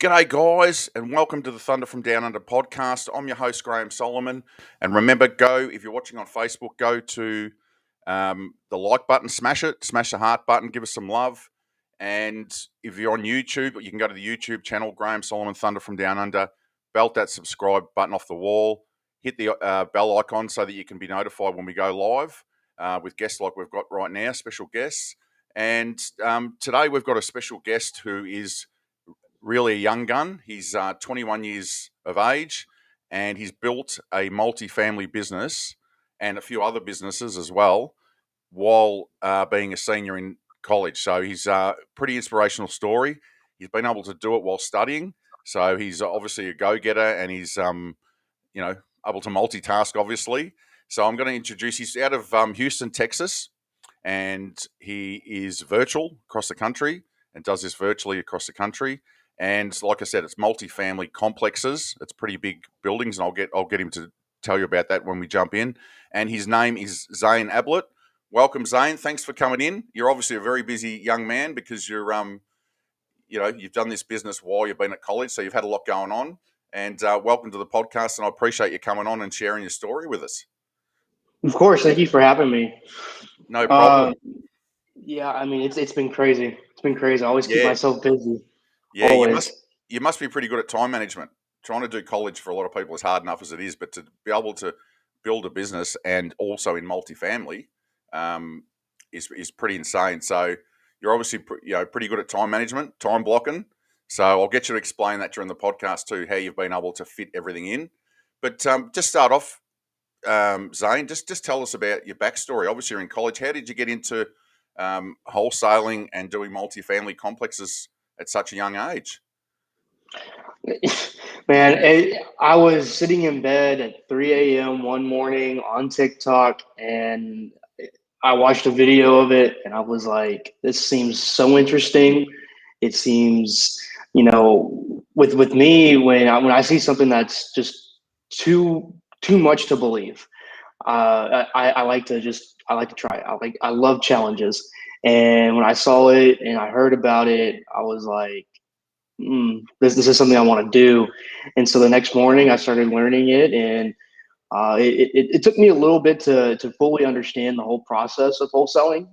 G'day, guys, and welcome to the Thunder from Down Under podcast. I'm your host, Graham Solomon. And remember, if you're watching on Facebook, go to the like button, smash it, smash the heart button, give us some love. And if you're on YouTube, you can go to the YouTube channel, Graham Solomon Thunder from Down Under, belt that subscribe button off the wall, hit the bell icon so that you can be notified when we go live with guests like we've got right now, special guests. And today we've got a special guest who is really a young gun. He's 21 years of age, and he's built a multi-family business and a few other businesses as well while being a senior in college. So he's a pretty inspirational story. He's been able to do it while studying. So he's obviously a go-getter, and he's able to multitask, obviously. So I'm going to introduce. He's out of Houston, Texas, and he is virtual across the country and does this virtually across the country. And like I said, it's multi-family complexes. It's pretty big buildings, and I'll get him to tell you about that when we jump in. And his name is Zane Ablett. Welcome, Zane. Thanks for coming in. You're obviously a very busy young man because you've done this business while you've been at college, so you've had a lot going on. And welcome to the podcast, and I appreciate you coming on and sharing your story with us. Of course, thank you for having me. No problem. Yeah, I mean it's been crazy. It's been crazy. I always keep myself busy. Yeah, always. You must be pretty good at time management. Trying to do college for a lot of people is hard enough as it is, but to be able to build a business and also in multifamily is pretty insane. So you're obviously pretty good at time management, time blocking. So I'll get you to explain that during the podcast too, how you've been able to fit everything in. But just start off, Zane. Just tell us about your backstory. Obviously, you're in college. How did you get into wholesaling and doing multifamily complexes at such a young age? Man, I was sitting in bed at 3 a.m. one morning on TikTok, and I watched a video of it, and I was like, "This seems so interesting." It seems, with me when I see something that's just too much to believe, I like to try it. I love challenges, and when I saw it and I heard about it, I was like, this is something I want to do. And so the next morning I started learning it, and it took me a little bit to fully understand the whole process of wholesaling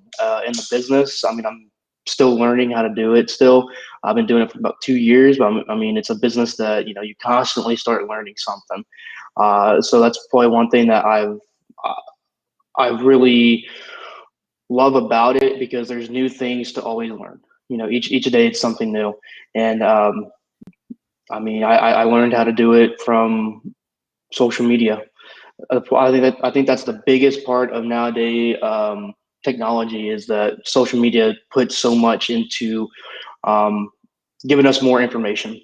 in the business. I mean, I'm still learning how to do it still. I've been doing it for about 2 years, but I mean, it's a business that, you constantly start learning something. So that's probably one thing that I really love about it, because there's new things to always learn. Each day it's something new. And I mean, I learned how to do it from social media. I think that's the biggest part of nowadays technology, is that social media puts so much into giving us more information.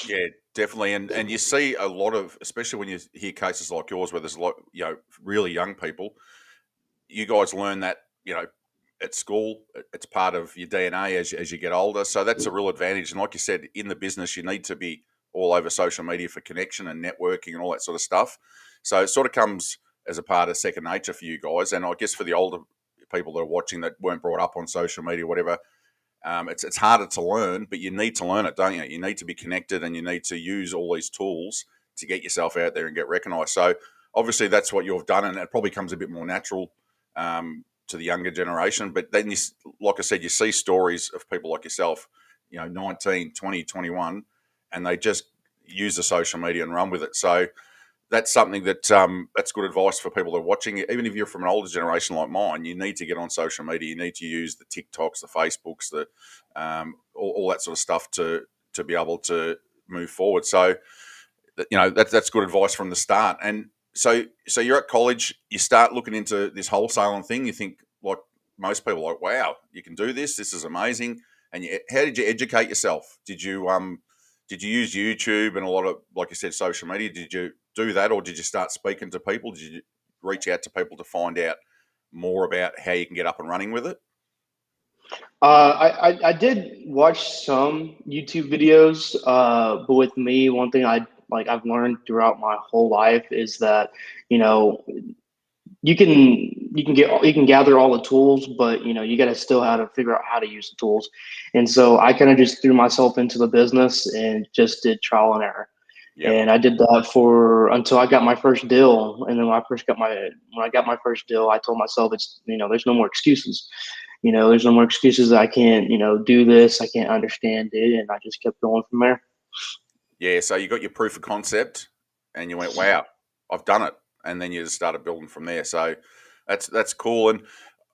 Yeah, definitely. And you see a lot of, especially when you hear cases like yours where there's a lot, really young people, you guys learn that, at school, it's part of your DNA as you get older. So that's a real advantage. And like you said, in the business, you need to be all over social media for connection and networking and all that sort of stuff. So it sort of comes as a part of second nature for you guys. And I guess for the older people that are watching that weren't brought up on social media, whatever, it's harder to learn, but you need to learn it, don't you? You need to be connected, and you need to use all these tools to get yourself out there and get recognised. So obviously that's what you've done, and it probably comes a bit more natural to the younger generation. But then, like I said, you see stories of people like yourself, 19, 20, 21, and they just use the social media and run with it. So that's something that's good advice for people that are watching. Even if you're from an older generation like mine, you need to get on social media. You need to use the TikToks, the Facebooks, the all that sort of stuff to be able to move forward. So that's good advice from the start. And so you're at college, you start looking into this wholesaling thing. You think, like most people, like, wow, you can do this. This is amazing. And how did you educate yourself? Did you use YouTube and a lot of, like you said, social media? Did you do that, or did you start speaking to people? Did you reach out to people to find out more about how you can get up and running with it? I did watch some YouTube videos, but with me, one thing I've learned throughout my whole life is that, you can you can gather all the tools, but you got to still how to figure out how to use the tools. And so I kind of just threw myself into the business and just did trial and error. Yep. And I did that for until I got my first deal. And then when I got my first deal, I told myself there's no more excuses. There's no more excuses. I can't do this. I can't understand it, and I just kept going from there. Yeah. So you got your proof of concept, and you went, "Wow, I've done it," and then you just started building from there. So that's cool. And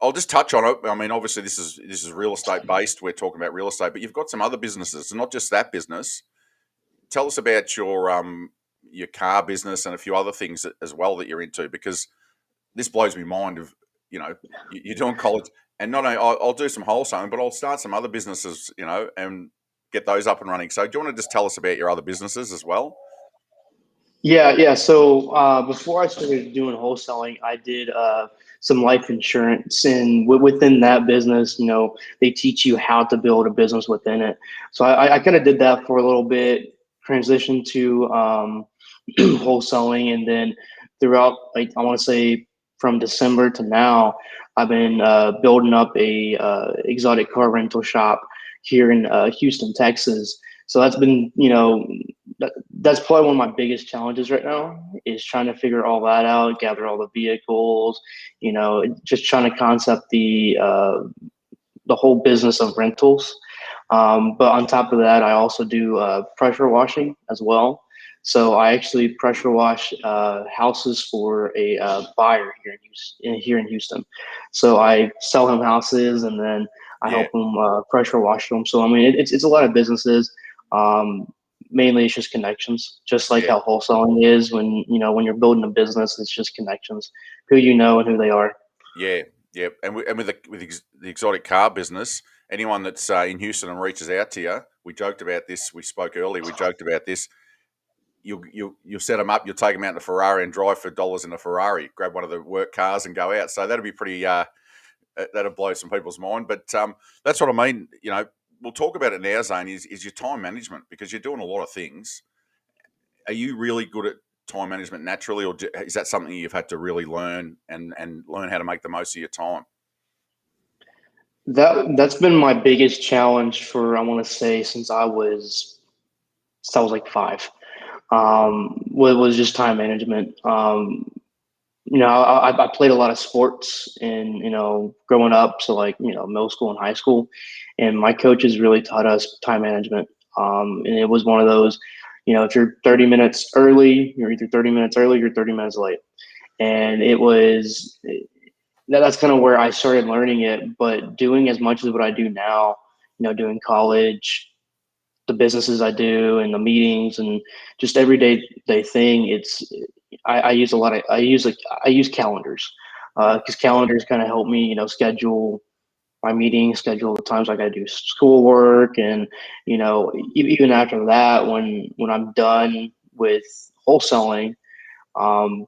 I'll just touch on it. I mean, obviously, this is real estate based. We're talking about real estate, but you've got some other businesses, and not just that business. Tell us about your car business and a few other things as well that you're into, because this blows me mind. Of you're doing college, and not only I'll do some wholesaling, but I'll start some other businesses, and get those up and running. So, do you want to just tell us about your other businesses as well? Yeah. So before I started doing wholesaling, I did some life insurance, and within that business, they teach you how to build a business within it. So I kind of did that for a little bit, transitioned to wholesaling, and then throughout, like I want to say, from December to now, I've been building up a exotic car rental shop here in Houston, Texas. So that's been, that's probably one of my biggest challenges right now is trying to figure all that out, gather all the vehicles, just trying to concept the whole business of rentals. But on top of that, I also do pressure washing as well. So I actually pressure wash houses for a buyer here in Houston. So I sell him houses, and then I Yeah, help him pressure wash them. So I mean, it's a lot of businesses. Um, Mainly, it's just connections, just like yeah, how wholesaling is. When you're building a business, it's just connections, who you know and who they are. yeah, yeah. And with the exotic car business, anyone that's in Houston and reaches out to you, we joked about this. We spoke earlier. We joked about this. You set them up. You'll take them out in a Ferrari and drive for dollars in a Ferrari. Grab one of the work cars and go out. So that'll be pretty. That'll blow some people's mind. But that's what I mean. We'll talk about it now, Zane. Is your time management, because you're doing a lot of things. Are you really good at time management naturally, or is that something you've had to really learn and learn how to make the most of your time? That's been my biggest challenge for I want to say since I was like five. Was just time management. I played a lot of sports and growing up, so like middle school and high school, and my coaches really taught us time management. And it was one of those, if you're 30 minutes early, you're either 30 minutes early, you're 30 minutes late, and that's kind of where I started learning it. But doing as much as what I do now, doing college, the businesses I do, and the meetings, and just everyday day thing, I use a lot of I use calendars Mm. because calendars kind of help me, schedule my meetings, schedule the times I got to do schoolwork, and even after that, when I'm done with wholesaling, um,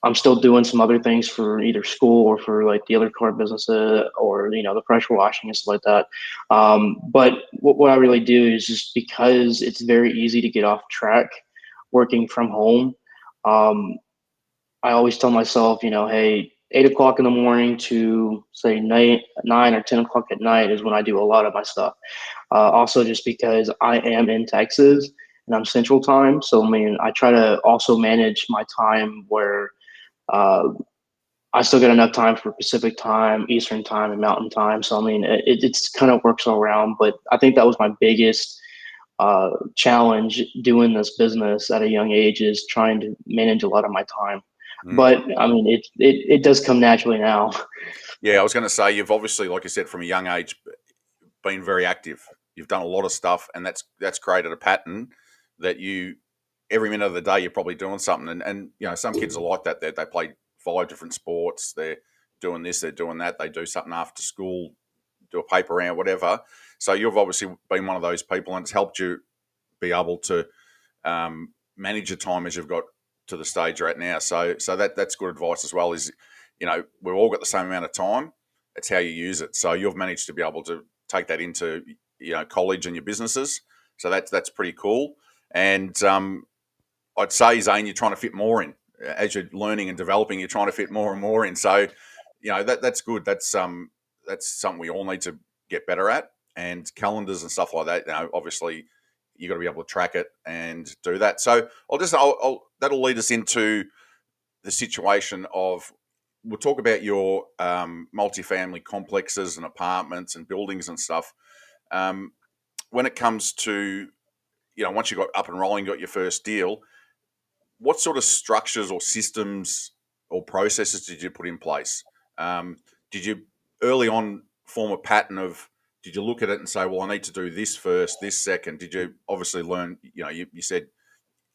I'm still doing some other things for either school or for like the other car businesses or the pressure washing and stuff like that. But what I really do is just because it's very easy to get off track working from home. Um, I always tell myself, hey, 8 o'clock in the morning to say 9 or 10 o'clock at night is when I do a lot of my stuff. Also, just because I am in Texas and I'm Central Time, so I mean, I try to also manage my time where uh, I still get enough time for Pacific time, Eastern time, and Mountain time. So I mean, it's kind of works all around. But I think that was my biggest challenge doing this business at a young age is trying to manage a lot of my time. Mm. But I mean, it does come naturally now. Yeah, I was going to say, you've obviously, like you said, from a young age, been very active. You've done a lot of stuff, and that's created a pattern that you every minute of the day you're probably doing something. And some kids are like that. They play 5 different sports. They're doing this. They're doing that. They do something after school, do a paper round, whatever. So you've obviously been one of those people, and it's helped you be able to manage your time as you've got to the stage you're at now. So that's good advice as well. Is we've all got the same amount of time. It's how you use it. So you've managed to be able to take that into college and your businesses. So that's pretty cool. And I'd say, Zane, you're trying to fit more in as you're learning and developing. You're trying to fit more and more in. So that's good. That's something we all need to get better at. And calendars and stuff like that. Obviously, you got to be able to track it and do that. So that'll lead us into the situation of we'll talk about your multifamily complexes and apartments and buildings and stuff. When it comes to once you got up and rolling, got your first deal, what sort of structures or systems or processes did you put in place? Did you early on form a pattern of? Did you look at it and say, "Well, I need to do this first, this second"? Did you obviously learn? You said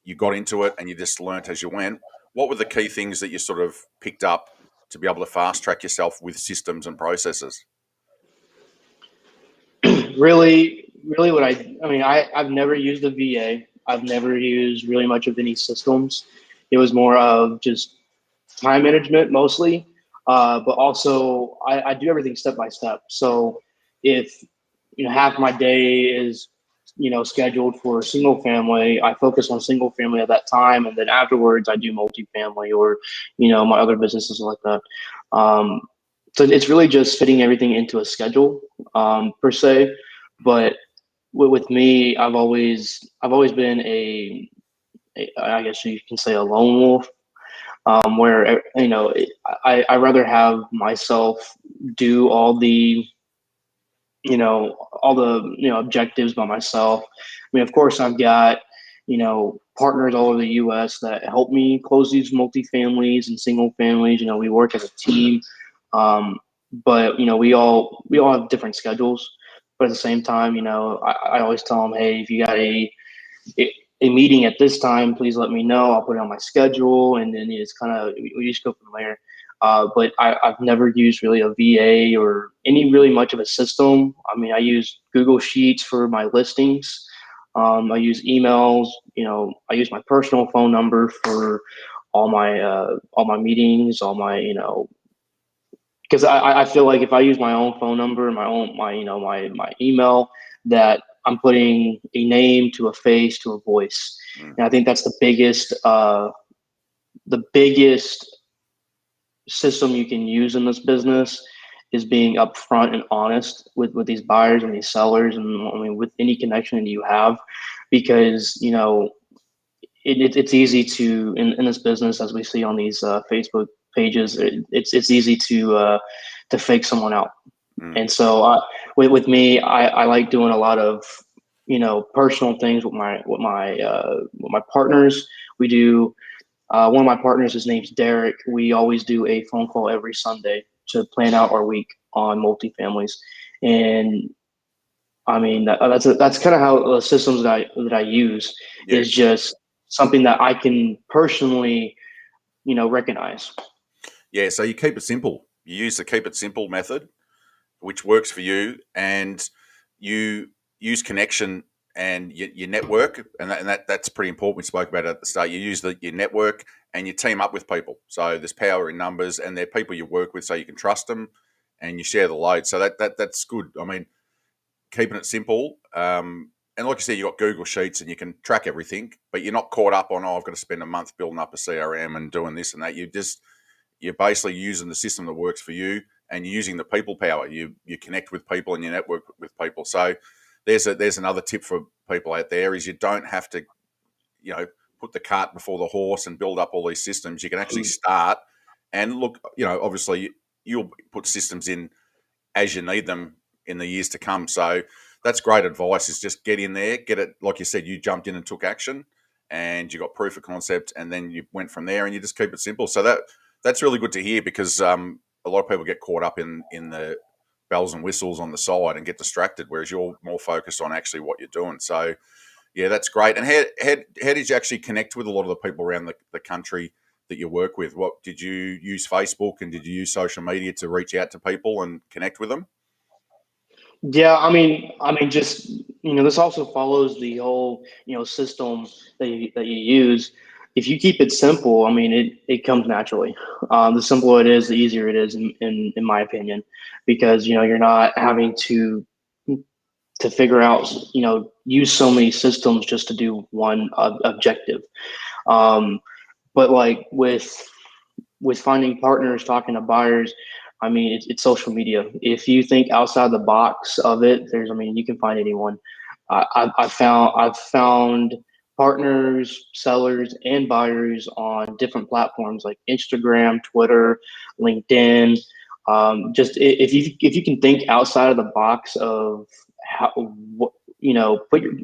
you got into it and you just learnt as you went. What were the key things that you sort of picked up to be able to fast track yourself with systems and processes? Really what I've never used a VA. I've never used really much of any systems. It was more of just time management mostly, but also I do everything step by step. So if half my day is scheduled for single family, I focus on single family at that time, and then afterwards I do multifamily or my other businesses like that. Um, so it's really just fitting everything into a schedule per se. But with me, I've always been I guess you can say a lone wolf, where I rather have myself do all the objectives by myself. I mean, of course, I've got partners all over the U.S. that help me close these multifamilies and single families. We work as a team, um, but we all have different schedules. But at the same time, I always tell them, hey, if you got a meeting at this time, please let me know. I'll put it on my schedule, and then it's kind of we just go from there. But I've never used really a VA or any really much of a system. I mean, I use Google Sheets for my listings. I use emails. I use my personal phone number for all my meetings, all my because I feel like if I use my own phone number and my email, that I'm putting a name to a face to a voice, and I think that's the biggest system you can use in this business is being upfront and honest with these buyers and these sellers, and I mean with any connection that you have, because it's easy to in this business, as we see on these Facebook pages, it's easy to fake someone out. And so with me, I like doing a lot of personal things with my partners. We do one of my partners, his name's Derek. We always do a phone call every Sunday to plan out our week on multifamilies. And I mean that's kind of how the systems that I use Yeah. is just something that I can personally recognize. Yeah. So you keep it simple. You use the keep it simple method, which works for you, and you use connection and your network, and that's pretty important. We spoke about it at the start. You use your network and you team up with people. So there's power in numbers, and they're people you work with, so you can trust them, and you share the load. So that's good. I mean, keeping it simple. And like you said, you got Google Sheets and you can track everything, but you're not caught up on, I've got to spend a month building up a CRM and doing this and that. You're basically using the system that works for you, and you're using the people power. You connect with people and you network with people. So there's another tip for people out there is you don't have to, put the cart before the horse and build up all these systems. You can actually start and look, obviously you'll put systems in as you need them in the years to come. So that's great advice, is just get in there, get it. Like you said, you jumped in and took action and you got proof of concept, and then you went from there and you just keep it simple. So that's really good to hear, because a lot of people get caught up in the bells and whistles on the side and get distracted, whereas you're more focused on actually what you're doing. So yeah, that's great. And how did you actually connect with a lot of the people around the country that you work with? What did you use Facebook, and did you use social media to reach out to people and connect with them? Yeah, I mean, just this also follows the whole system that you use. If you keep it simple, I mean, it comes naturally. The simpler it is, the easier it is, in my opinion, because you're not having to figure out use so many systems just to do one objective. Um, but like with finding partners, talking to buyers, I mean, it's social media. If you think outside the box of it, I mean, you can find anyone. I've found partners, sellers, and buyers on different platforms like Instagram, Twitter, LinkedIn. If you can think outside of the box of how what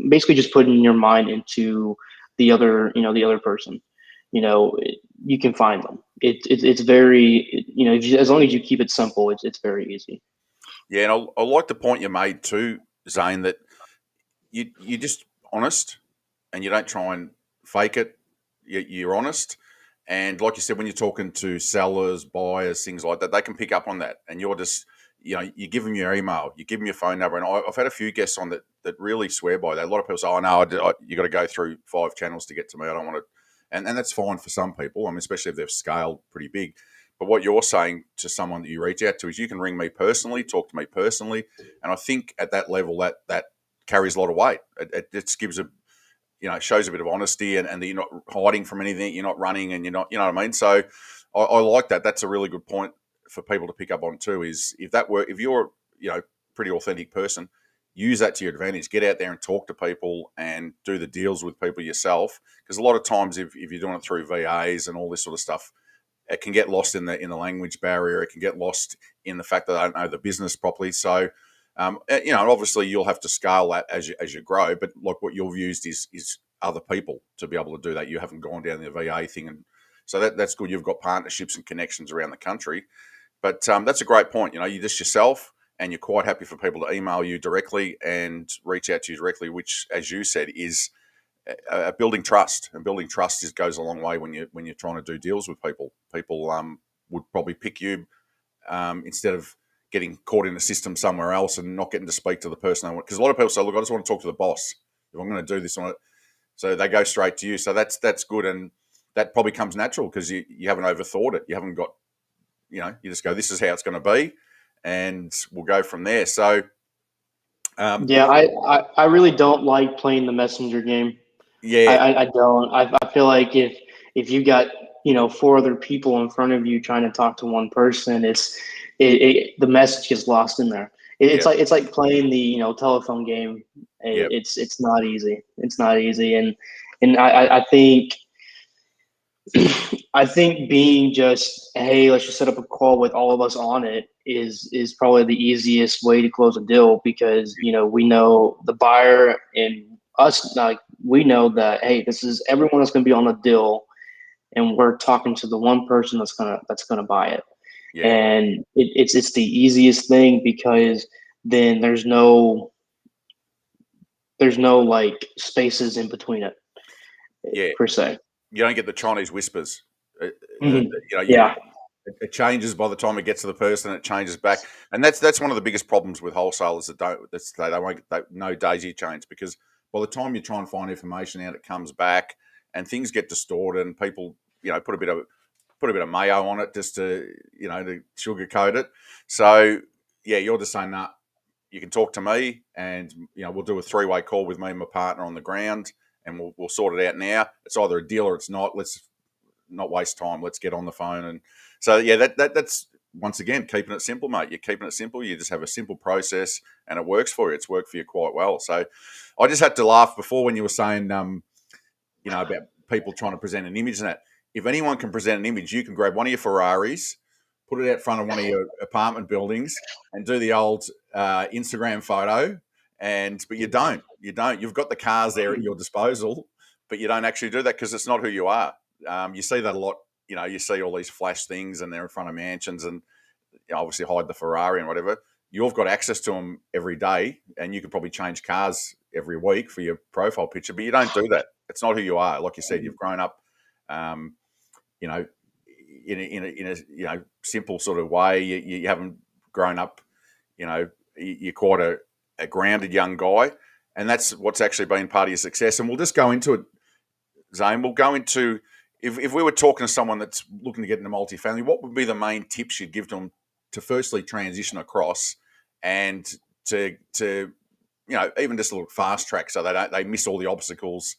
basically just putting your mind into the other person, you know, you can find them. It's very, as long as you keep it simple, it's very easy. Yeah, and I like the point you made too, Zane, that you're just honest and you don't try and fake it. You're honest, and like you said, when you're talking to sellers, buyers, things like that, they can pick up on that. And you're just, you give them your email, you give them your phone number, and I've had a few guests on that really swear by that. A lot of people say, "Oh no, you got to go through 5 channels to get to me. I don't want to," and that's fine for some people. I mean, especially if they've scaled pretty big. But what you're saying to someone that you reach out to is you can ring me personally, talk to me personally, and I think at that level that carries a lot of weight. It just gives a it shows a bit of honesty and that you're not hiding from anything, you're not running, and you're not, you know what I mean. So I like that. That's a really good point for people to pick up on too. Is if you're pretty authentic person, use that to your advantage. Get out there and talk to people and do the deals with people yourself. Because a lot of times, if you're doing it through VAs and all this sort of stuff, it can get lost in the language barrier. It can get lost in the fact that I don't know the business properly. So, obviously you'll have to scale that as you grow. But like what you've used is other people to be able to do that. You haven't gone down the VA thing, and so that's good. You've got partnerships and connections around the country. But that's a great point. You're just yourself, and you're quite happy for people to email you directly and reach out to you directly, which, as you said, is building trust, and building trust goes a long way when you're trying to do deals with people. People would probably pick you instead of getting caught in a system somewhere else and not getting to speak to the person they want. Because a lot of people say, "Look, I just want to talk to the boss. If I'm going to do this on it," so they go straight to you. So that's good, and that probably comes natural because you haven't overthought it. You haven't got you just go, "This is how it's going to be," and we'll go from there. So um, Yeah, I really don't like playing the messenger game. yeah, I don't. I feel like if you got four other people in front of you trying to talk to one person, the message gets lost in there. yeah, It's like playing the telephone game. yeah, It's not easy. It's not easy, and I think I think being just, hey, let's just set up a call with all of us on it is probably the easiest way to close a deal, because we know the buyer and us, like, we know that, hey, this is everyone that's going to be on the deal, and we're talking to the one person that's gonna buy it. yeah, And it's the easiest thing, because then there's no like spaces in between it, yeah. per se. You don't get the Chinese whispers. Uh, Mhm. you know, you, Yeah. it changes by the time it gets to the person. It changes back, and that's one of the biggest problems with wholesalers that don't they won't no daisy chains, because by the time you try and find information out, it comes back and things get distorted, and people put a bit of mayo on it just to sugarcoat it. So yeah, you're just saying that you can talk to me, and we'll do a 3-way call with me and my partner on the ground, and we'll sort it out now. It's either a deal or it's not. Let's not waste time. Let's get on the phone. And so yeah, that's once again keeping it simple, mate. You're keeping it simple. You just have a simple process, and it works for you. It's worked for you quite well. So I just had to laugh before when you were saying about people trying to present an image and that. If anyone can present an image, you can grab one of your Ferraris, put it out front of one of your apartment buildings, and do the old Instagram photo. But you don't. You've got the cars there at your disposal, but you don't actually do that because it's not who you are. You see that a lot. You see all these flash things, and they're in front of mansions, and obviously hide the Ferrari and whatever. You've got access to them every day, and you could probably change cars every week for your profile picture, but you don't do that. It's not who you are. Like you said, you've grown up, um, you know, in a simple sort of way. You haven't grown up. You're quite a grounded young guy, and that's what's actually been part of your success. And we'll just go into it, Zane. We'll go into if we were talking to someone that's looking to get into multifamily, what would be the main tips you'd give to them to firstly transition across, and to even just a little fast track so they miss all the obstacles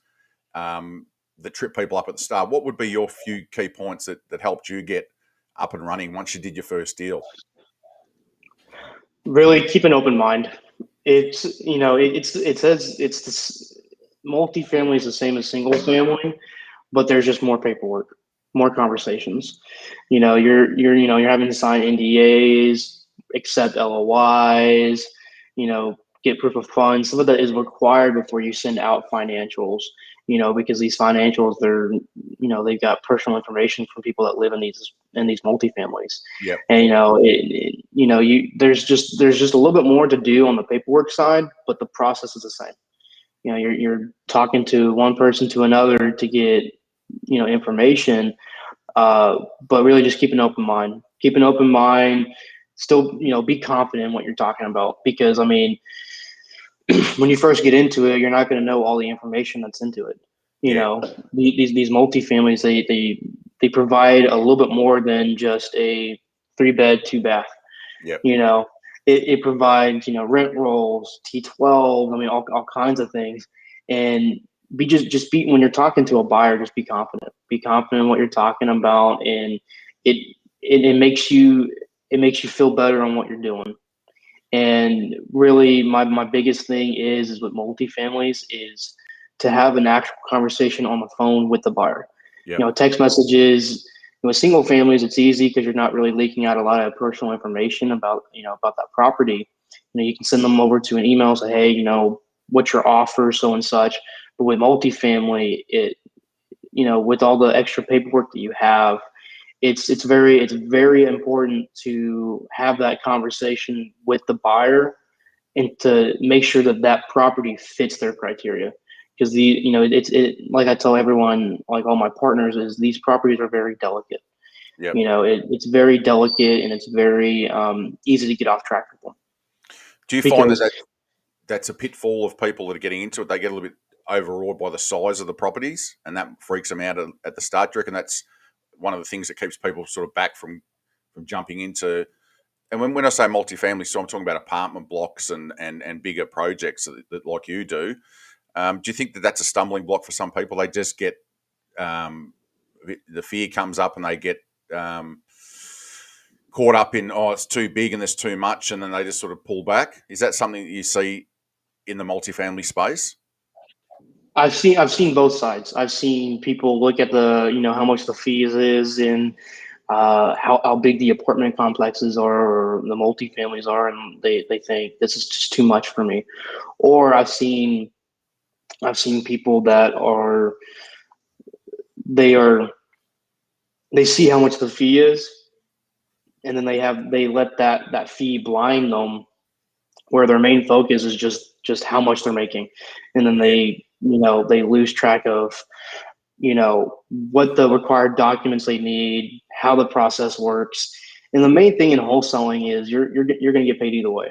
that trip people up at the start? What would be your few key points that helped you get up and running once you did your first deal? Really keep an open mind. It's it says it's this multifamily is the same as single family, but there's just more paperwork, more conversations. You're having to sign NDAs, accept LOIs, get proof of funds. Some of that is required before you send out financials. Because these financials, they've got personal information from people that live in these multifamilies, Yep. and there's just a little bit more to do on the paperwork side, but the process is the same. You're talking to one person to another to get information, but really just keep an open mind. Keep an open mind. Still, be confident in what you're talking about, because I mean, when you first get into it, you're not going to know all the information that's into it. You Yeah. know, these multifamilies, they provide a little bit more than just a 3 bed, 2 bath. Yep. You know, it provides rent rolls, T12. I mean, all kinds of things. And just be when you're talking to a buyer, just be confident. Be confident in what you're talking about, and it it makes you feel better on what you're doing. And really, my biggest thing is with multifamilies is to have an actual conversation on the phone with the buyer. Yep. Text messages. With single families, it's easy because you're not really leaking out a lot of personal information about that property. You can send them over to an email, say, hey, what's your offer, so and such. But with multifamily, with all the extra paperwork that you have, it's very important to have that conversation with the buyer and to make sure that that property fits their criteria. Because like I tell everyone, like all my partners, is these properties are very delicate. Yep. It's very delicate, and it's very easy to get off track with them. Do you find that, Because that's a pitfall of people that are getting into it? They get a little bit overawed by the size of the properties, and that freaks them out at the start. Do you reckon that's one of the things that keeps people sort of back from jumping into? And when I say multifamily, so I'm talking about apartment blocks and bigger projects that like you do. Do you think that that's a stumbling block for some people? They just get um, the fear comes up and they get um, caught up in, oh, it's too big and there's too much, and then they just sort of pull back. Is that something that you see in the multifamily space? I've seen both sides. I've seen people look at how much the fees is, and how big the apartment complexes are, or the multifamilies are, and they think this is just too much for me. Or I've seen people that they are they see how much the fee is, and then they let that fee blind them, where their main focus is just how much they're making, and then Yeah, they lose track of what the required documents they need, how the process works. And the main thing in wholesaling is you're going to get paid either way.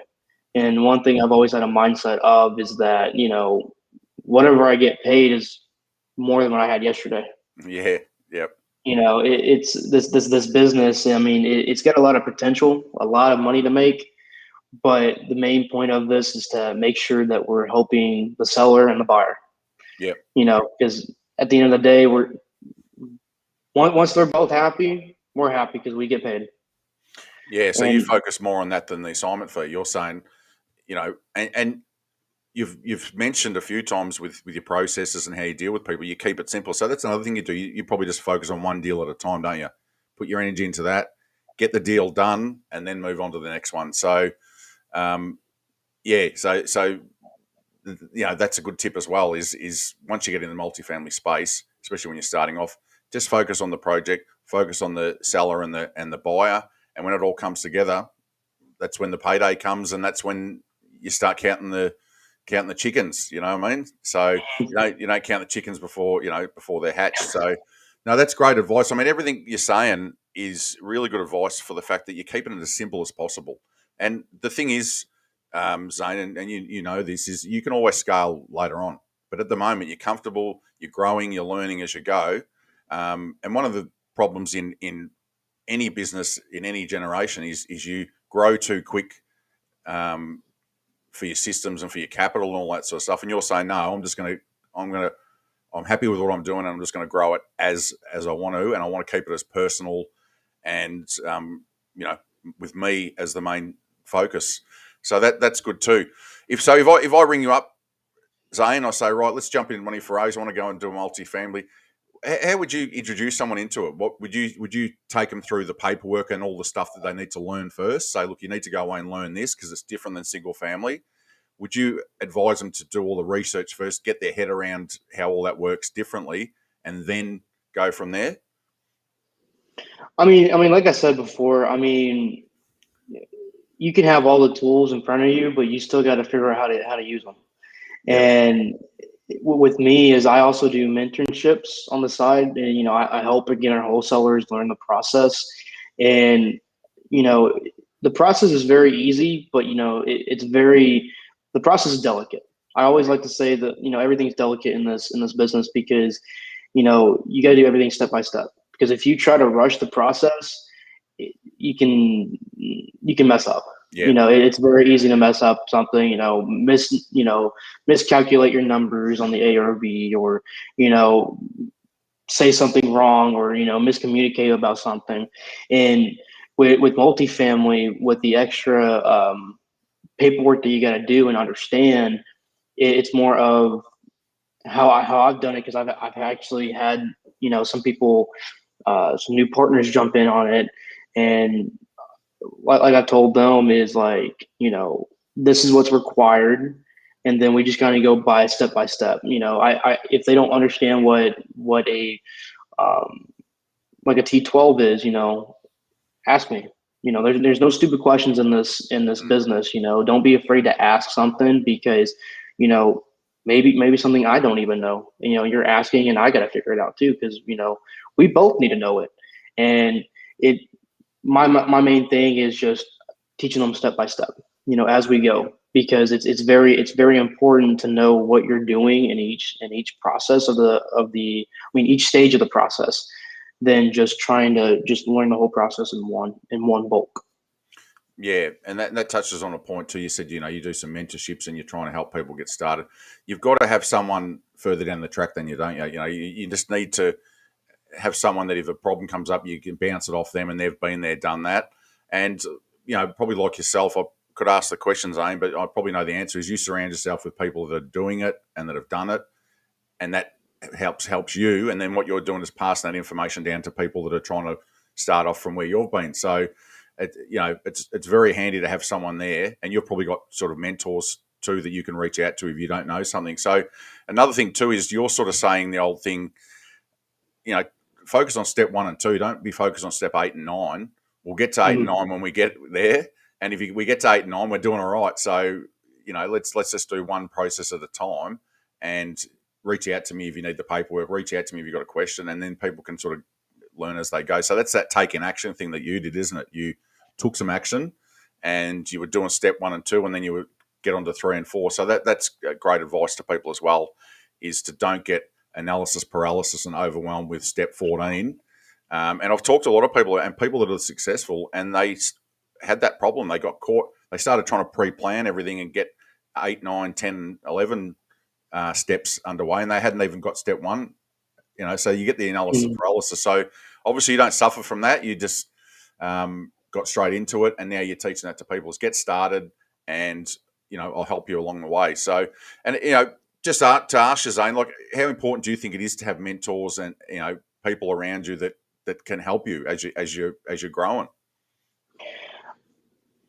And one thing I've always had a mindset of is that whatever I get paid is more than what I had yesterday. yeah, yep, It's this business. I mean, it's got a lot of potential, a lot of money to make, but the main point of this is to make sure that we're helping the seller and the buyer. yep, Because at the end of the day, once they're both happy, we're happy because we get paid. yeah. So you And focus more on that than the assignment fee. You're saying, and you've mentioned a few times with your processes and how you deal with people, you keep it simple. So that's another thing you do. You probably just focus on one deal at a time, don't you? Put your energy into that, get the deal done, and then move on to the next one. So, yeah, so that's a good tip as well. Is once you get in the multifamily space, especially when you're starting off, just focus on the project, focus on the seller and the buyer, and when it all comes together, that's when the payday comes, and that's when you start counting the chickens. You know what I mean? So you don't count the chickens before they're hatched. So no, that's great advice. I mean, everything you're saying is really good advice for the fact that you're keeping it as simple as possible. And the thing is, Zane, and you know this, is you can always scale later on. But at the moment, you're comfortable, you're growing, you're learning as you go. And one of the problems in any business in any generation is you grow too quick, um, for your systems and for your capital and all that sort of stuff. And you're saying, no, I'm happy with what I'm doing, and I'm just going to grow it as I want to, and I want to keep it as personal and with me as the focus. So that's good too. If I ring you up, Zane, I say, right, let's jump in money for O's. I want to go and do a multifamily. How would you introduce someone into it? What would you take them through the paperwork and all the stuff that they need to learn first? Say, look, you need to go away and learn this because it's different than single family. Would you advise them to do all the research first, get their head around how all that works differently, and then go from there? Like I said before, you can have all the tools in front of you, but you still got to figure out how to use them. Yeah. And with me is I also do mentorships on the side, and I help beginner wholesalers learn the process. And the process is very easy, but it's very the process is delicate. I always like to say that everything's delicate in this business because you got to do everything step by step. Because if you try to rush the process, you can mess up. Yeah. It's very easy to mess up something. Miscalculate your numbers on the ARV, or say something wrong, or miscommunicate about something. And with multifamily, with the extra paperwork that you got to do and understand, it's more of how I've done it, because I've actually had some people, some new partners jump in on it, and like I told them is like, this is what's required. And then we just kind of go by step. I if they don't understand what a um, like a T12 is, ask me. There's no stupid questions in this Mm. business. Don't be afraid to ask something, because you know maybe something I don't even know. You're asking, and I got to figure it out too, because we both need to know it. And it my main thing is just teaching them step by step, as we go, because it's very important to know what you're doing in each process of each stage of the process, than just trying to just learn the whole process in one bulk. Yeah, and that touches on a point too. You said you do some mentorships and you're trying to help people get started. You've got to have someone further down the track than you, don't you? You just need to have someone that if a problem comes up, you can bounce it off them, and they've been there, done that. And probably like yourself, I could ask the questions, Aim, but I probably know the answer is you surround yourself with people that are doing it and that have done it, and that helps you. And then what you're doing is passing that information down to people that are trying to start off from where you've been. So, it's very handy to have someone there, and you've probably got sort of mentors too that you can reach out to if you don't know something. So, another thing too is you're sort of saying the old thing, you know, focus on step 1 and 2. Don't be focused on step 8 and 9. We'll get to 8 and 9 when we get there, and if we get to 8 and 9, we're doing all right. So, let's just do one process at a time, and reach out to me if you need the paperwork. Reach out to me if you've got a question, and then people can sort of learn as they go. So that's that taking action thing that you did, isn't it? You took some action, and you were doing step 1 and 2, and then you would get on to 3 and 4. So that's great advice to people as well, is to don't get analysis paralysis and overwhelmed with step 14. And I've talked to a lot of people, and people that are successful, and they had that problem. They got caught. They started trying to pre-plan everything and get 8, 9, 10, 11 steps underway, and they hadn't even got step 1. So you get the analysis Mhm. paralysis. So obviously you don't suffer from that. You just got straight into it, and now you're teaching that to people. Is get started, and I'll help you along the way. So, and just to ask you, Zane, like, how important do you think it is to have mentors and people around you that can help you as you're growing?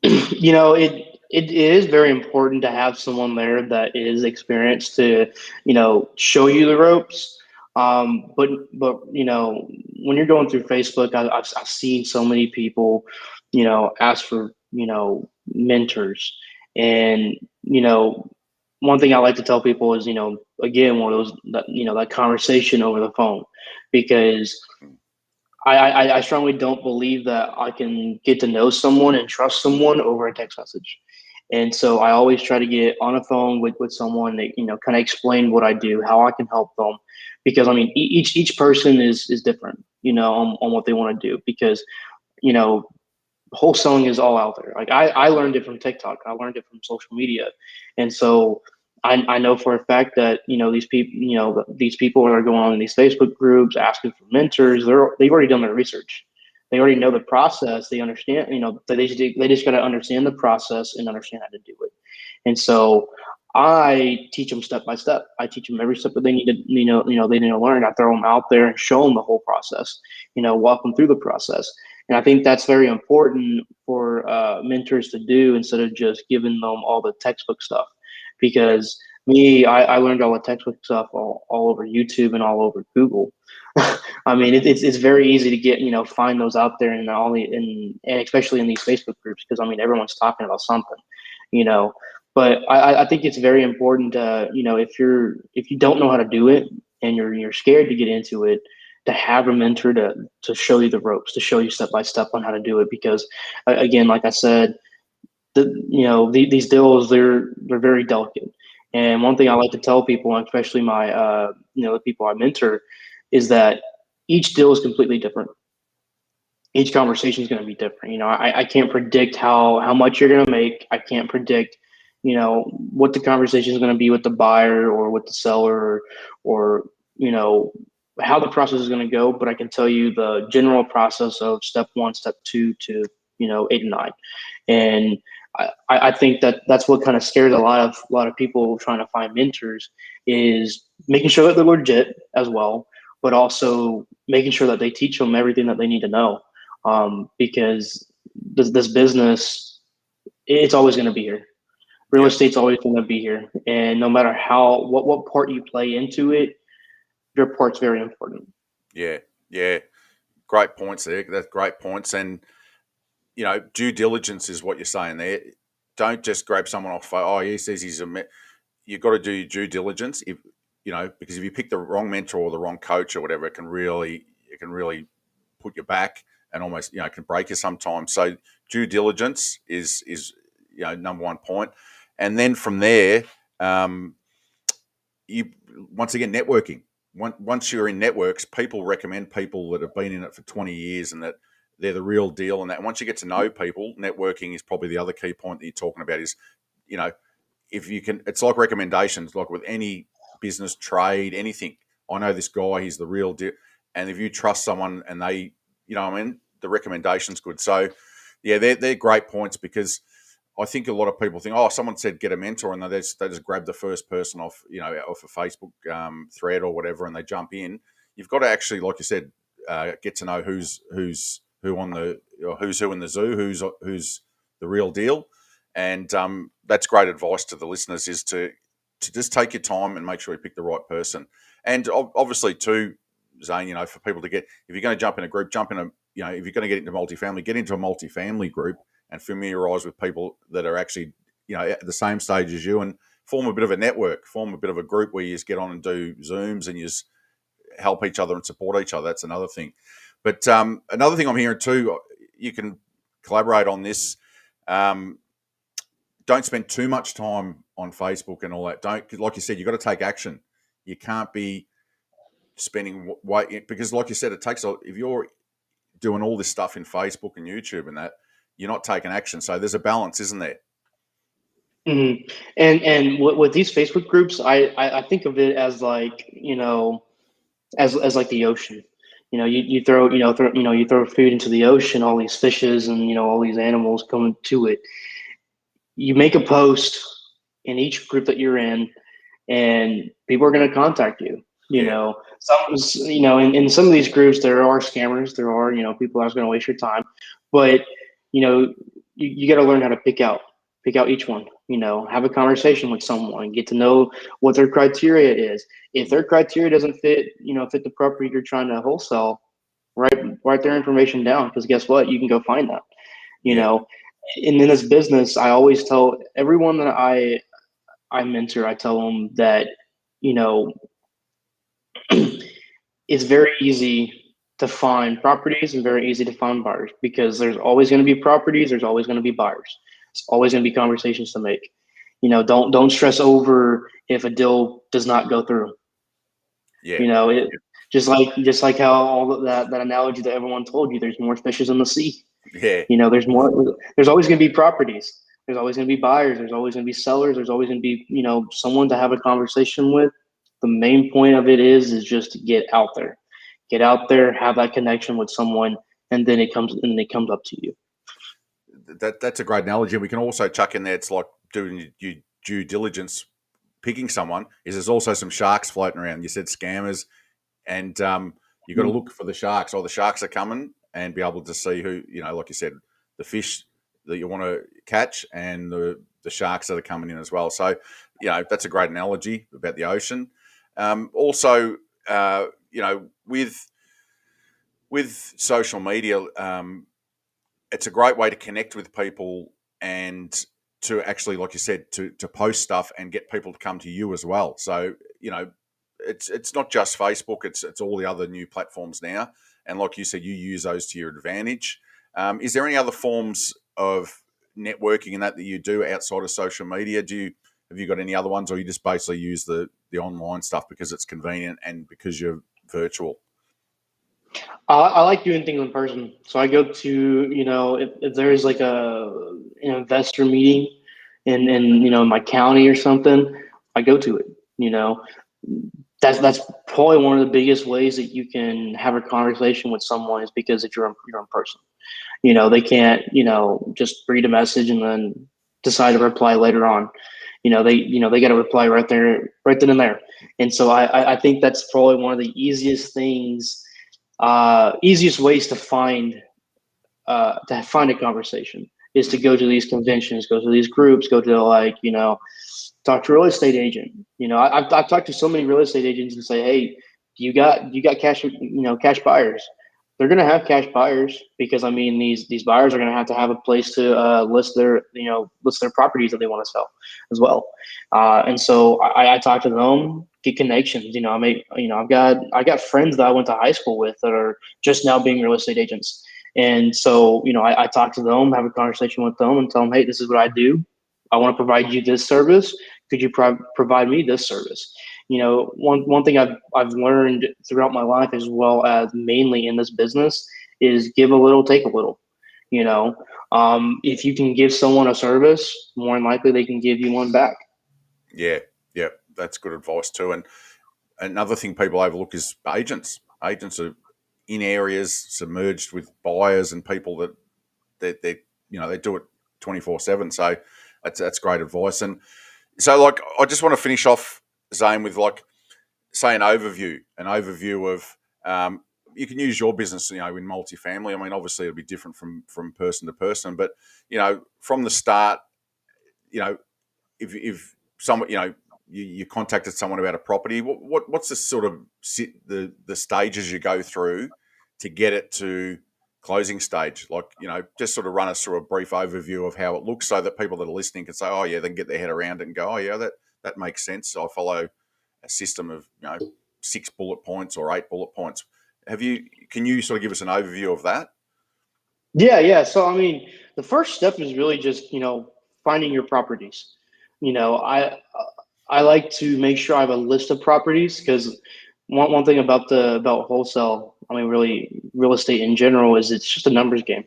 It is very important to have someone there that is experienced to show you the ropes. But when you're going through Facebook, I've seen so many people ask for mentors. And one thing I like to tell people is, again, one of those that conversation over the phone, because I strongly don't believe that I can get to know someone and trust someone over a text message. And so I always try to get on a phone with someone that, kind of explain what I do, how I can help them. Because each person is different, on what they want to do. Because, you know, wholesaling is all out there. Like I learned it from TikTok. I learned it from social media. And so I know for a fact that, these people are going on in these Facebook groups asking for mentors. They've already done their research. They already know the process. They understand, they just got to understand the process and understand how to do it. And so I teach them step by step. I teach them every step that they need to, they need to learn. I throw them out there and show them the whole process, walk them through the process. And I think that's very important for mentors to do instead of just giving them all the textbook stuff. Because I learned all the textbook stuff all over YouTube and all over Google. I mean, it's very easy to get, find those out there and and especially in these Facebook groups, because I mean, everyone's talking about something, you know. But I think it's very important, if you don't know how to do it and you're scared to get into it, to have a mentor to show you the ropes, to show you step by step on how to do it. Because again, like I said, these deals, they're very delicate. And one thing I like to tell people, and especially my the people I mentor, is that each deal is completely different. Each conversation is going to be different. I can't predict how much you're going to make. I can't predict, what the conversation is going to be with the buyer or with the seller, or how the process is going to go. But I can tell you the general process of step one, step two to 8 and 9. And I think that's what kind of scares a lot of people trying to find mentors, is making sure that they're legit as well, but also making sure that they teach them everything that they need to know. Because this business, it's always going to be here. Real estate's always going to be here, and no matter what part you play into it, your part's very important. Yeah, yeah, great points there. That's great points, and due diligence is what you're saying there. Don't just grab someone off. Oh, he says he's a. You've got to do your due diligence. Because if you pick the wrong mentor or the wrong coach or whatever, it can really put you back, and almost can break you sometimes. So due diligence is number one point, and then from there, you once again networking. Once you're in networks, people recommend people that have been in it for 20 years and that they're the real deal. And that once you get to know people, networking is probably the other key point that you're talking about. Is if you can, it's like recommendations, like with any business, trade, anything. I know this guy; he's the real deal. And if you trust someone and they, the recommendation's good. So, yeah, they're great points, because I think a lot of people think, oh, someone said get a mentor, and they just grab the first person off a Facebook thread or whatever, and they jump in. You've got to actually, like you said, get to know who's who on the who's who in the zoo, who's the real deal, and that's great advice to the listeners, is to just take your time and make sure you pick the right person. And obviously, too, Zane, for people to get, if you're going to jump in a group, jump in a, if you're going to get into multifamily, get into a multifamily group and familiarise with people that are actually, at the same stage as you, and form a bit of a network, form a bit of a group where you just get on and do Zooms and you just help each other and support each other. That's another thing. But another thing I'm hearing too, you can collaborate on this. Don't spend too much time on Facebook and all that. Don't, like you said, you've got to take action. You can't be spending weight, because, like you said, it takes if you're doing all this stuff in Facebook and YouTube and that, you're not taking action. So there's a balance, isn't there? Mm-hmm. And with these Facebook groups, I think of it as like, as like the ocean. You throw you throw food into the ocean, all these fishes and all these animals come to it. You make a post in each group that you're in, and people are going to contact you. In some of these groups there are scammers, there are people that are going to waste your time, but you got to learn how to pick out each one. Have a conversation with someone, get to know what their criteria is. If their criteria doesn't fit the property you're trying to wholesale, write their information down, because guess what, you can go find that. And in this business, I always tell everyone that I mentor, I tell them that it's very easy to find properties and very easy to find buyers, because there's always going to be properties, there's always going to be buyers, it's always going to be conversations to make. Don't stress over if a deal does not go through. Just like how all of that analogy that everyone told you, there's more fishes in the sea. There's always going to be properties, there's always going to be buyers, there's always going to be sellers, there's always going to be someone to have a conversation with. The main point of it is just to get out there, have that connection with someone, and then it comes up to you. That's a great analogy. And we can also chuck in there, it's like doing your due diligence, picking someone, is there's also some sharks floating around. You said scammers, and you've got to look for the sharks, or the sharks are coming, and be able to see who, like you said, the fish that you want to catch and the sharks that are coming in as well. So, that's a great analogy about the ocean. Also, with social media, it's a great way to connect with people and to actually, like you said, to post stuff and get people to come to you as well. So, it's not just Facebook; it's all the other new platforms now. And like you said, you use those to your advantage. Is there any other forms of networking and that you do outside of social media? Have you got any other ones, or you just basically use the online stuff because it's convenient and because you're virtual? I like doing things in person. So I go to, if there's like an investor meeting in my county or something, I go to it. That's probably one of the biggest ways that you can have a conversation with someone, is because if you're in person. They can't, just read a message and then decide to reply later on. They got to reply right there, right then and there. And so I think that's probably one of the easiest ways to find a conversation, is to go to these conventions, go to these groups, go to talk to a real estate agent. I've talked to so many real estate agents and say, hey, you got cash buyers. They're going to have cash buyers, because these buyers are going to have a place to list their properties that they want to sell as well. And so I talk to them, get connections. I got friends that I went to high school with that are just now being real estate agents. And so, I talk to them, have a conversation with them, and tell them, hey, this is what I do. I want to provide you this service. Could you provide me this service? One thing I've learned throughout my life, as well as mainly in this business, is give a little, take a little. If you can give someone a service, more than likely they can give you one back. Yeah, yeah, that's good advice too. And another thing people overlook is agents. Agents are in areas submerged with buyers and people that they do it 24/7. So that's great advice. And so, like, I just want to finish off, Zane, with, like, say, an overview of, you can use your business, in multifamily. I mean, obviously it'll be different from person to person, but from the start, if someone, you contacted someone about a property, what's the sort of the stages you go through to get it to closing stage? Like, just sort of run us through a brief overview of how it looks, so that people that are listening can say, oh yeah, they can get their head around it and go, oh yeah, that makes sense. I follow a system of 6 bullet points or 8 bullet points. Can you sort of give us an overview of that? Yeah. So the first step is really just finding your properties. I like to make sure I have a list of properties, because one thing about wholesale, really real estate in general, is it's just a numbers game.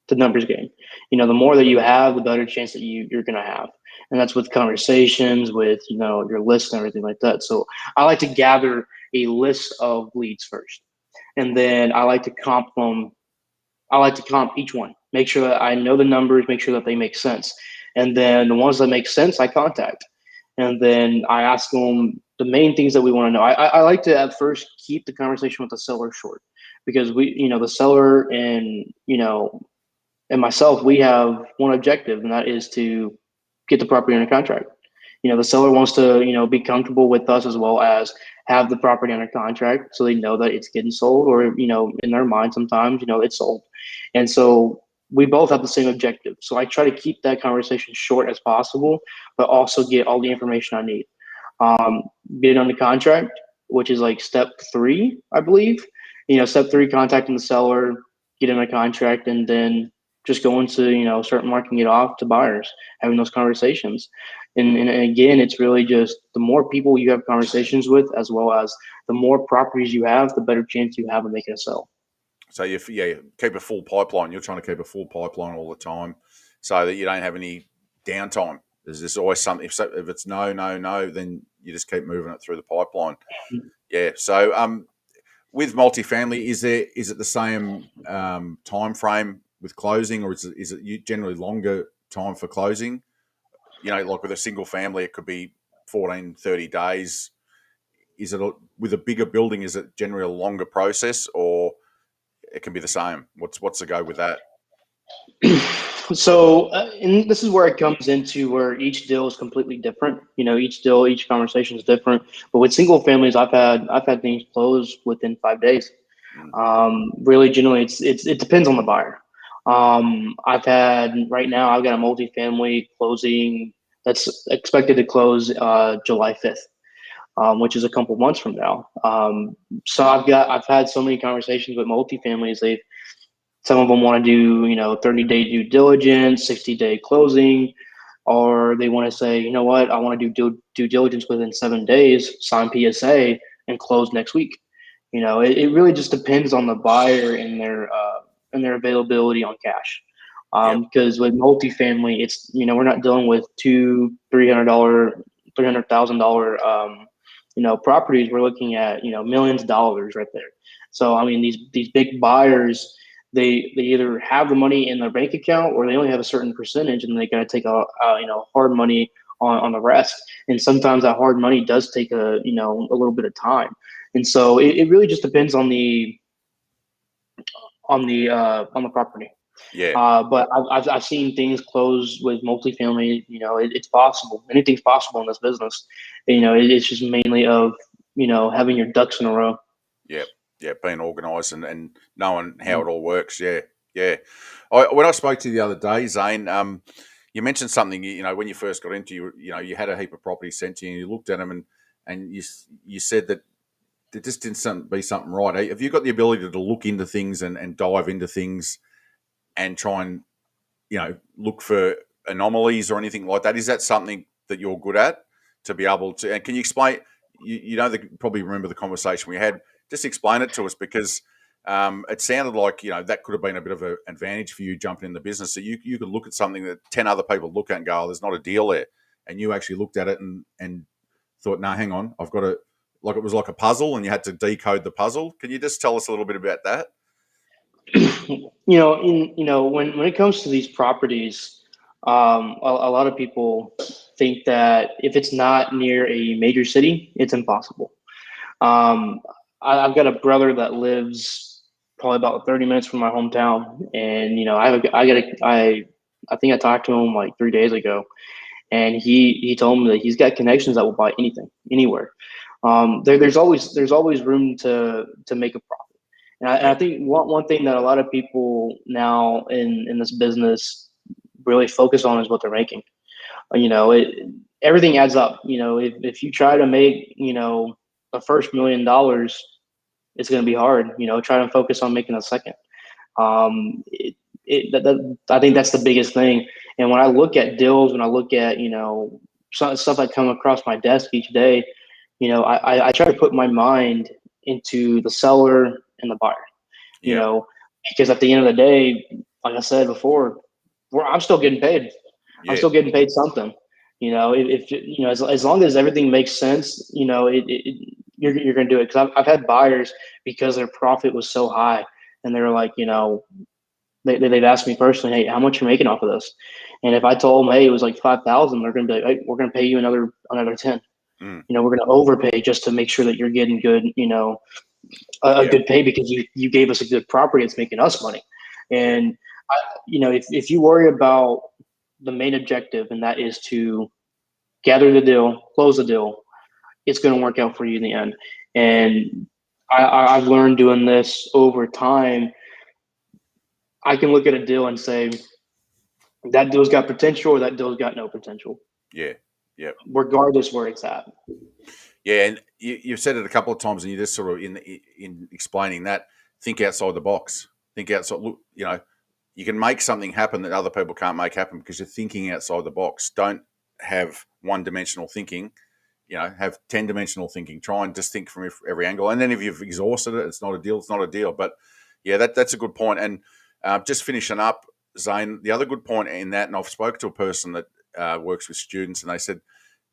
It's a numbers game. The more that you have, the better chance that you're gonna have. And that's with conversations, with your list and everything like that. So I like to gather a list of leads first, and then I like to comp each one, make sure that I know the numbers, make sure that they make sense. And then the ones that make sense, I contact. And then I ask them the main things that we want to know. I like to at first keep the conversation with the seller short, because the seller and myself, we have one objective, and that is to get the property under contract. The seller wants to, be comfortable with us, as well as have the property under contract, so they know that it's getting sold, or, in their mind, sometimes, it's sold. And so we both have the same objective. So I try to keep that conversation short as possible, but also get all the information I need. Get it under contract, which is like step 3, I believe. Step 3, contacting the seller, get in a contract, and then just going to, start marking it off to buyers, having those conversations. And again, it's really just the more people you have conversations with, as well as the more properties you have, the better chance you have of making a sale. So you keep a full pipeline. You're trying to keep a full pipeline all the time, so that you don't have any downtime. There's always something. If it's no, then you just keep moving it through the pipeline. Yeah. So with multifamily, is it the same time frame with closing, or is it generally longer time for closing? Like with a single family, it could be 14, 30 days. Is it with a bigger building? Is it generally a longer process, or it can be the same? What's the go with that? So, and this is where it comes into where each deal is completely different. Each deal, each conversation is different. But with single families, I've had things close within 5 days. Mm, Really, generally, it depends on the buyer. I've had right now, I've got a multifamily closing that's expected to close July 5th, which is a couple months from now. So I've had so many conversations with multifamilies. Some of them want to do 30-day due diligence, 60-day closing, or they want to say, you know what, I want to do due diligence within 7 days, sign PSA, and close next week. It really just depends on the buyer and their availability on cash. yep. Because with multifamily, it's we're not dealing with $300,000 properties. We're looking at millions of dollars right there. So I mean these big buyers, they either have the money in their bank account or they only have a certain percentage, and they got to take hard money on the rest. And sometimes that hard money does take a little bit of time. And so it really just depends on the property. Yeah. But I've seen things close with multifamily. It's possible. Anything's possible in this business. It's just mainly of having your ducks in a row. Yeah, yeah, being organised and knowing how it all works. Yeah, yeah. When I spoke to you the other day, Zane, you mentioned something. When you first got into you had a heap of properties sent to you, and you looked at them, and you said that there just didn't be something right. Have you got the ability to look into things and dive into things and try and look for anomalies or anything like that? Is that something that you're good at to be able to? And can you explain? Probably remember the conversation we had. Just explain it to us, because it sounded like that could have been a bit of an advantage for you jumping in the business. So you could look at something that 10 other people look at and go, "Oh, there's not a deal there," and you actually looked at it and thought, "No, hang on, I've got to." Like it was like a puzzle, and you had to decode the puzzle. Can you just tell us a little bit about that? When it comes to these properties, a lot of people think that if it's not near a major city, it's impossible. Um, I've got a brother that lives probably about 30 minutes from my hometown, and I think I talked to him like 3 days ago, and he told me that he's got connections that will buy anything, anywhere. There's always room to make a profit. And I Yeah, think one thing that a lot of people now in this business really focus on is what they're making. Everything adds up. If you try to make the first $1 million, it's going to be hard. Try to focus on making a second. I think that's the biggest thing. And when I look at deals, when I look at stuff that come across my desk each day, I try to put my mind into the seller and the buyer. you yeah, know, because at the end of the day, like I said before, I'm still getting paid. I'm yeah, still getting paid something. As long as everything makes sense, you're going to do it. Because I've had buyers, because their profit was so high, and they were like, they've asked me personally, hey, how much you're making off of this? And if I told them, hey, it was like 5,000, they're going to be like, hey, we're going to pay you another 10. mm, We're going to overpay just to make sure that you're getting good, a yeah, good pay, because you gave us a good property. It's making us money. yeah, And if you worry about the main objective, and that is to gather the deal, close the deal, it's going to work out for you in the end. yeah, And I've learned doing this over time. I can look at a deal and say that deal's got potential or that deal's got no potential, yeah, yeah. regardless where it's at. Yeah, and you've said it a couple of times, and you just sort of in explaining that, think outside the box. Think outside. Look, you can make something happen that other people can't make happen because you're thinking outside the box. Don't have one-dimensional thinking. Have 10-dimensional thinking. Try and just think from every angle. And then if you've exhausted it, it's not a deal. It's not a deal. But yeah, that's a good point. And just finishing up, Zane, the other good point in that, and I've spoken to a person that works with students, and they said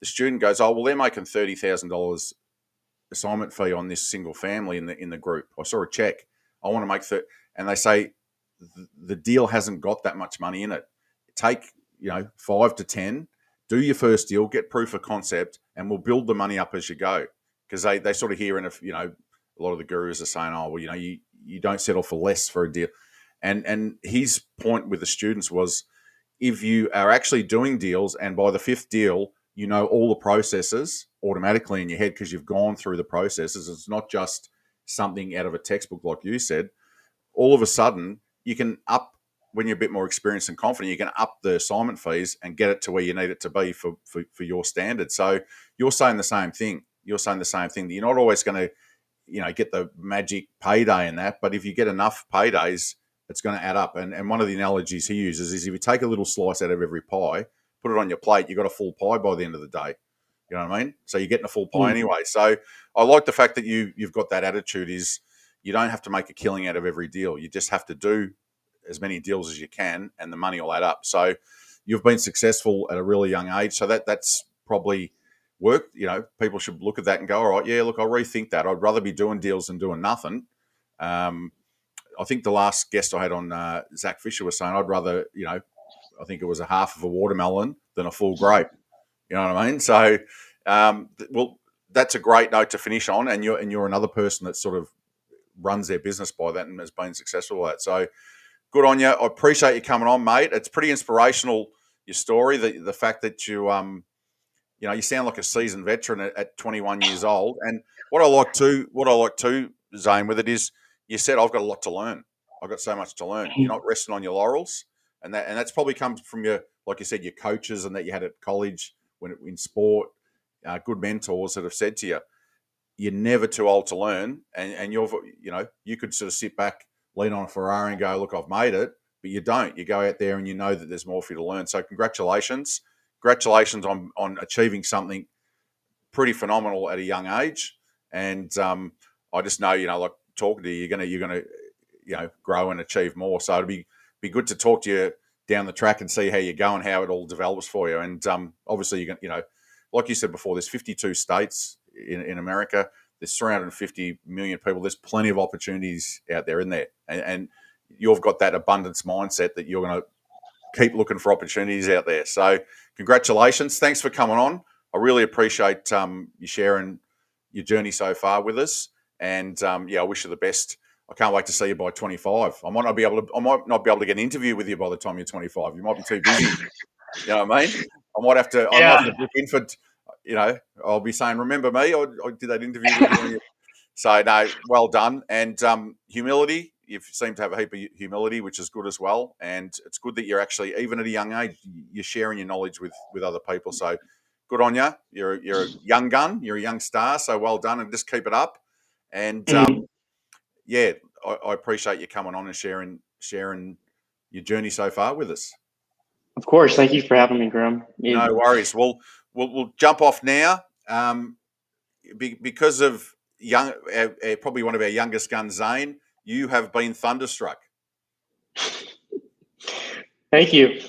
the student goes, "Oh, well, they're making $30,000 assignment fee on this single family in the group. I saw a check. I want to make that, and they say the deal hasn't got that much money in it. Take 5 to 10, do your first deal, get proof of concept, and we'll build the money up as you go. Because they sort of hear, and if a lot of the gurus are saying, oh well, you don't settle for less for a deal, and his point with the students was, if you are actually doing deals and by the fifth deal, you know all the processes automatically in your head because you've gone through the processes. It's not just something out of a textbook, like you said. All of a sudden, you can up, when you're a bit more experienced and confident, you can up the assignment fees and get it to where you need it to be for your standards. So you're saying the same thing. You're saying the same thing. You're not always going to, get the magic payday in that, but if you get enough paydays, it's going to add up. And one of the analogies he uses is, if you take a little slice out of every pie, put it on your plate, you've got a full pie by the end of the day. You know what I mean? So you're getting a full pie anyway. So I like the fact that you've got that attitude, is you don't have to make a killing out of every deal. You just have to do as many deals as you can, and the money will add up. So you've been successful at a really young age. So that's probably worked. People should look at that and go, all right, yeah, look, I'll rethink that. I'd rather be doing deals than doing nothing. I think the last guest I had on, Zach Fisher, was saying, I'd rather, I think it was a half of a watermelon than a full grape. You know what I mean? So, well, that's a great note to finish on. And you're another person that sort of runs their business by that and has been successful at that. So good on you. I appreciate you coming on, mate. It's pretty inspirational, your story. The fact that you sound like a seasoned veteran at 21 years old. And what I like too, Zane, with it is, you said, I've got a lot to learn. I've got so much to learn. You're not resting on your laurels, and that's probably comes from your, like you said, your coaches and that you had at college when in sport, good mentors that have said to you, you're never too old to learn, and you could sort of sit back, lean on a Ferrari, and go, look, I've made it, but you don't. You go out there and you know that there's more for you to learn. So congratulations on achieving something pretty phenomenal at a young age, and I just know, like talking to you, you're gonna grow and achieve more. So it'd be good to talk to you down the track and see how you go and how it all develops for you. And obviously, like you said before, there's 52 states in America. There's 350 million people. There's plenty of opportunities out there in there, and you've got that abundance mindset that you're going to keep looking for opportunities out there. So congratulations. Thanks for coming on. I really appreciate you sharing your journey so far with us. And I wish you the best. I can't wait to see you by 25. I might not be able to get an interview with you by the time you're 25. You might be too busy. You know what I mean? I might have to book in for, I'll be saying, remember me? I did that interview with you. So no, well done. And humility, you seem to have a heap of humility, which is good as well. And it's good that you're actually, even at a young age, you're sharing your knowledge with other people. So good on you. You're a young gun. You're a young star. So well done, and just keep it up. And I appreciate you coming on and sharing your journey so far with us. Of course. Thank you for having me, Graham. No worries. We'll jump off now. Because of probably one of our youngest guns, Zane, you have been thunderstruck. Thank you.